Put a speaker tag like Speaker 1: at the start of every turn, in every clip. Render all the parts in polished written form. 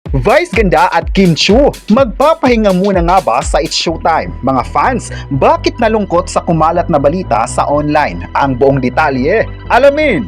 Speaker 1: Vice Ganda at Kim Chiu, magpapahinga muna nga ba sa It's Showtime? Mga fans, bakit nalungkot sa kumalat na balita sa online? Ang buong detalye, alamin!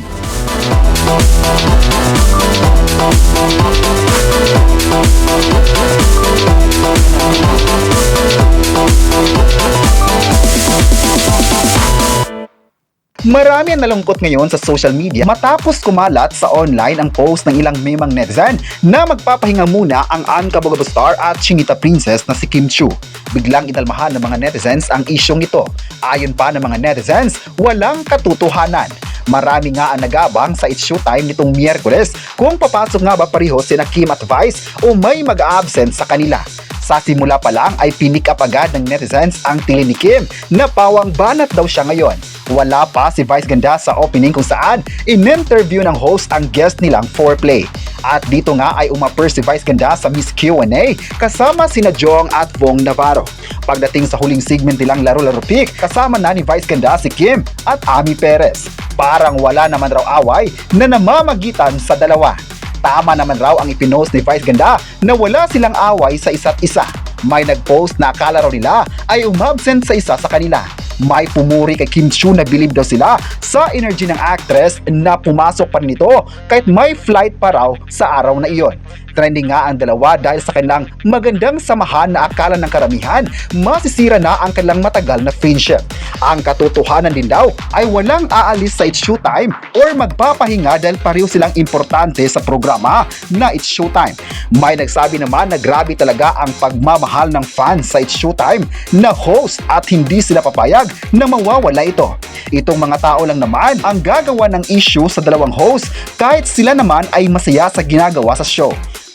Speaker 1: Marami ang nalungkot ngayon sa social media matapos kumalat sa online ang post ng ilang memang netizen na magpapahinga muna ang Unkabago star at Chinita princess na si Kim Chiu. Biglang inalmahan ng mga netizens ang isyong ito. Ayon pa ng mga netizens, walang katotohanan. Marami nga ang nagabang sa It's Showtime nitong Miyerkules kung papasok nga ba pareho sina Kim at Vice o may mag-a-absent sa kanila. Sa simula pa lang ay pinick up agad ng netizens ang tili ni Kim na pawang banat daw siya ngayon. Wala pa si Vice Ganda sa opening kung saan in-interview ng host ang guest nilang foreplay. At dito nga ay umaper si Vice Ganda sa Miss Q&A kasama sina Jong at Vong Navarro. Pagdating sa huling segment nilang Laro-Laro Pick, kasama na ni Vice Ganda si Kim at Ami Perez. Parang wala naman raw away na namamagitan sa dalawa. Tama naman raw ang ipinost ni Vice Ganda na wala silang away sa isa't isa. May nagpost na akala raw nila ay umabsent sa isa sa kanila. May pumuri kay Kim Chiu na believe daw sila sa energy ng actress na pumasok pa rin ito kahit may flight pa raw sa araw na iyon. Trending nga ang dalawa dahil sa kanilang magandang samahan na akala ng karamihan masisira na ang kanilang matagal na friendship. Ang katotohanan din daw ay walang aalis sa It's Showtime or magpapahinga dahil pareho silang importante sa programa na It's Showtime. May nagsabi naman na grabe talaga ang pagmamahal ng fans sa It's Showtime na host at hindi sila papayag na mawawala ito. Itong mga tao lang naman ang gagawa ng issue sa dalawang host kahit sila naman ay masaya sa ginagawa sa show.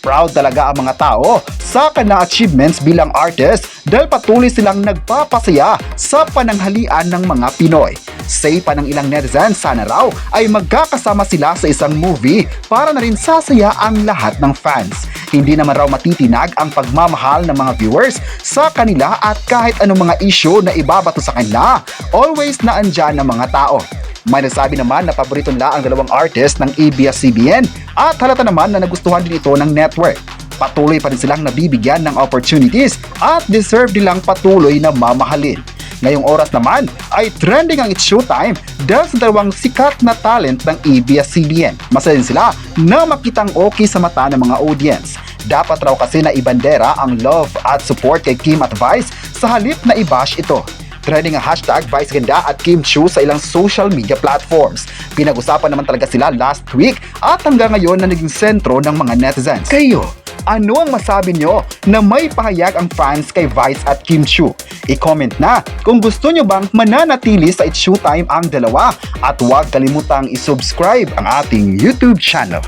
Speaker 1: Proud talaga ang mga tao sa kanilang achievements bilang artist dahil patuloy silang nagpapasaya sa pananghalian ng mga Pinoy. Say pa ng ilang netizens, sana raw ay magkakasama sila sa isang movie para na rin sasaya ang lahat ng fans. Hindi naman raw matitinag ang pagmamahal ng mga viewers sa kanila at kahit anong mga issue na ibabato sa kanila, always na andyan ng mga tao. May nagsabi naman na paborito nila ang dalawang artist ng ABS-CBN at halata naman na nagustuhan din ito ng network. Patuloy pa rin silang nabibigyan ng opportunities at deserve nilang patuloy na mamahalin. Ngayong oras naman ay trending ang It's Showtime dahil sa dalawang sikat na talent ng ABS-CBN. Masaya din sila na makitang okay sa mata ng mga audience. Dapat raw kasi na ibandera ang love at support kay Kim at Vice sa halip na i-bash ito. Trending ang hashtag Vice Ganda at Kim Chiu sa ilang social media platforms. Pinag-usapan naman talaga sila last week at hanggang ngayon na naging sentro ng mga netizens. Kayo, ano ang masabi nyo na may pahayag ang fans kay Vice at Kim Chiu? I-comment na kung gusto nyo bang mananatili sa It's Showtime ang dalawa at huwag kalimutang i-subscribe ang ating YouTube channel.